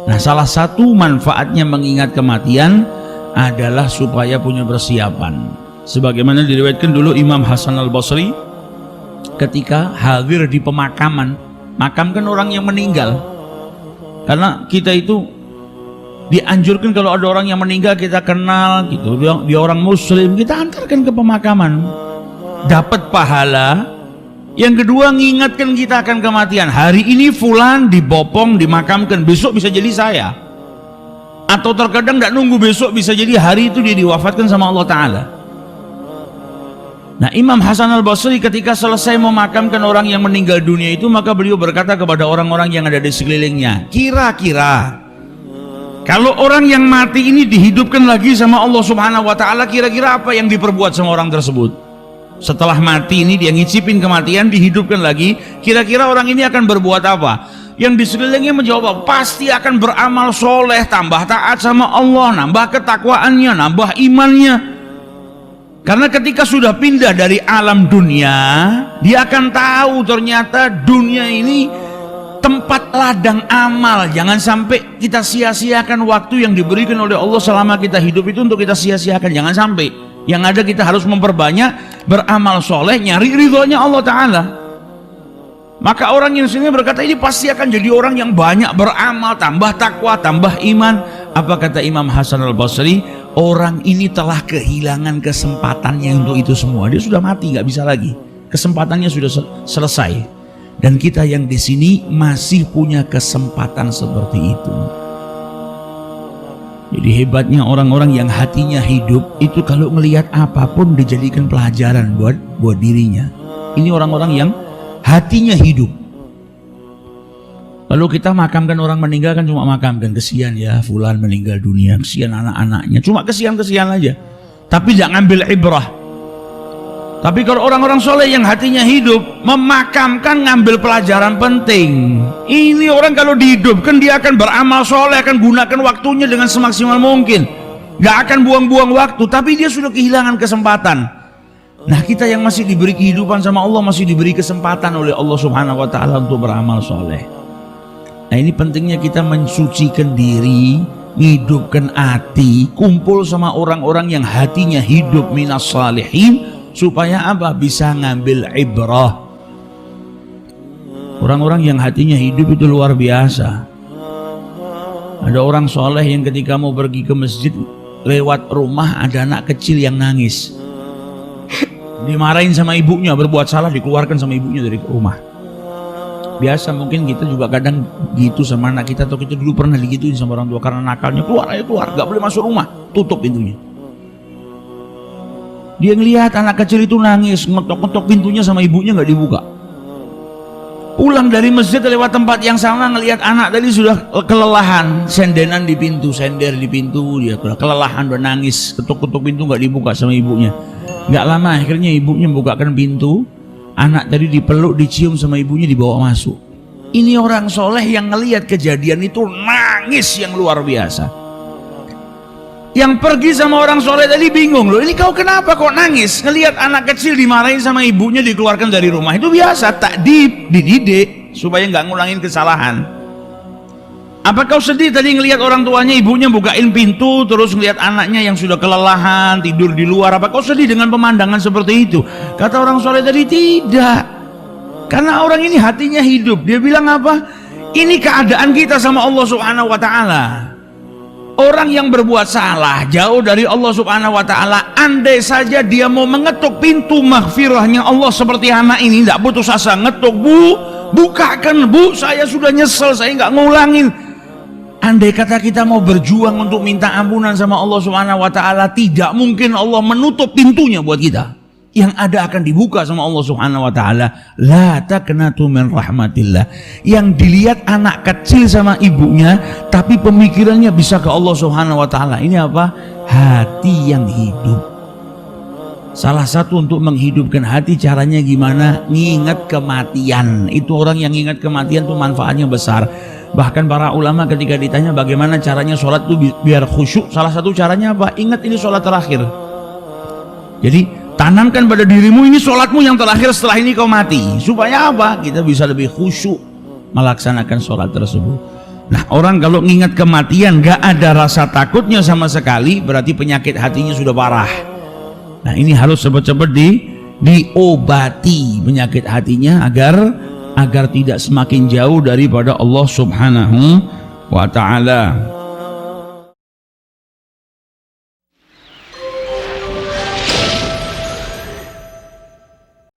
Nah, salah satu manfaatnya mengingat kematian adalah supaya punya persiapan. Sebagaimana diriwayatkan dulu Imam Hasan al-Basri ketika hadir di pemakaman, makamkan orang yang meninggal. Karena kita itu dianjurkan kalau ada orang yang meninggal kita kenal gitu, dia orang muslim, kita antarkan ke pemakaman, dapat pahala. Yang kedua, ngingatkan kita akan kematian. Hari ini fulan dibopong, dimakamkan, besok bisa jadi saya. Atau terkadang tidak nunggu besok, bisa jadi hari itu dia diwafatkan sama Allah Ta'ala. Nah, Imam Hasan al-Basri ketika selesai memakamkan orang yang meninggal dunia itu, maka beliau berkata kepada orang-orang yang ada di sekelilingnya, kira-kira kalau orang yang mati ini dihidupkan lagi sama Allah Subhanahu wa Ta'ala, kira-kira apa yang diperbuat sama orang tersebut? Setelah mati ini dia ngicipin kematian, dihidupkan lagi, kira-kira orang ini akan berbuat apa? Yang di sekelilingnya menjawab, pasti akan beramal soleh, tambah taat sama Allah, nambah ketakwaannya, nambah imannya. Karena ketika sudah pindah dari alam dunia, dia akan tahu ternyata dunia ini tempat ladang amal. Jangan sampai kita sia-siakan waktu yang diberikan oleh Allah selama kita hidup itu untuk kita sia-siakan, jangan sampai. Yang ada kita harus memperbanyak beramal soleh, nyari ridhonya Allah Ta'ala. Maka orang yang sini berkata, ini pasti akan jadi orang yang banyak beramal, tambah takwa, tambah iman. Apa kata Imam Hasan al-Basri? Orang ini telah kehilangan kesempatannya untuk itu semua. Dia sudah mati, nggak bisa lagi. Kesempatannya sudah selesai. Dan kita yang di sini masih punya kesempatan seperti itu. Jadi hebatnya orang-orang yang hatinya hidup itu kalau melihat apapun dijadikan pelajaran buat dirinya. Ini orang-orang yang hatinya hidup. Lalu kita makamkan orang meninggal kan cuma makamkan, kesian ya fulan meninggal dunia, kesian anak-anaknya, cuma kesian-kesian aja. Tapi tidak ngambil ibrah. Tapi kalau orang-orang soleh yang hatinya hidup, memakamkan, ngambil pelajaran penting. Ini orang kalau dihidupkan dia akan beramal soleh, akan gunakan waktunya dengan semaksimal mungkin, gak akan buang-buang waktu. Tapi dia sudah kehilangan kesempatan. Nah, kita yang masih diberi kehidupan sama Allah, masih diberi kesempatan oleh Allah Subhanahu wa Ta'ala untuk beramal soleh. Nah, ini pentingnya kita mensucikan diri, menghidupkan hati, kumpul sama orang-orang yang hatinya hidup minas salihin. Supaya apa? Bisa ngambil ibrah. Orang-orang yang hatinya hidup itu luar biasa. Ada orang soleh yang ketika mau pergi ke masjid, lewat rumah ada anak kecil yang nangis. Dimarahin sama ibunya, berbuat salah dikeluarkan sama ibunya dari rumah. Biasa mungkin kita juga kadang gitu sama anak kita, atau kita dulu pernah digituin sama orang tua karena nakalnya, keluar aja keluar, gak boleh masuk rumah, tutup pintunya. Dia ngelihat anak kecil itu nangis, ngetok-ngetok pintunya sama ibunya nggak dibuka. Pulang dari masjid lewat tempat yang sama, ngelihat anak tadi sudah kelelahan, sendenan di pintu, sender di pintu, dia kelelahan, udah nangis, ketuk-ketuk pintu nggak dibuka sama ibunya. Nggak lama akhirnya ibunya membukakan pintu, anak tadi dipeluk, dicium sama ibunya, dibawa masuk. Ini orang soleh yang ngelihat kejadian itu nangis yang luar biasa. Yang pergi sama orang soleh tadi bingung, loh ini kau kenapa kok nangis? Ngelihat anak kecil dimarahin sama ibunya, dikeluarkan dari rumah, itu biasa, takdib, dididik supaya nggak ngulangin kesalahan. Apa kau sedih tadi ngelihat orang tuanya, ibunya bukain pintu, terus ngelihat anaknya yang sudah kelelahan tidur di luar? Apa kau sedih dengan pemandangan seperti itu? Kata orang soleh tadi, tidak. Karena orang ini hatinya hidup. Dia bilang apa? Ini keadaan kita sama Allah Subhanahu wa Ta'ala. Orang yang berbuat salah jauh dari Allah Subhanahu wa Ta'ala, andai saja dia mau mengetuk pintu maghfirahnya Allah seperti anak ini, tidak putus asa, ngetuk, bu, bukakan bu, saya sudah nyesel, saya nggak ngulangin. Andai kata kita mau berjuang untuk minta ampunan sama Allah Subhanahu wa Ta'ala, tidak mungkin Allah menutup pintunya buat kita. Yang ada akan dibuka sama Allah Subhanahu wa Ta'ala. La taqnatu min rahmatillah. Yang dilihat anak kecil sama ibunya, tapi pemikirannya bisa ke Allah Subhanahu wa Ta'ala. Ini apa? Hati yang hidup. Salah satu untuk menghidupkan hati caranya gimana? Ngingat kematian. Itu orang yang ingat kematian tuh manfaatnya besar. Bahkan para ulama ketika ditanya bagaimana caranya sholat itu biar khusyuk, salah satu caranya apa? Ingat ini sholat terakhir. Jadi tanamkan pada dirimu ini sholatmu yang terakhir, setelah ini kau mati. Supaya apa? Kita bisa lebih khusyuk melaksanakan sholat tersebut. Nah, orang kalau ngingat kematian gak ada rasa takutnya sama sekali, berarti penyakit hatinya sudah parah. Nah, ini harus cepat-cepat diobati penyakit hatinya agar tidak semakin jauh daripada Allah Subhanahu wa ta'ala.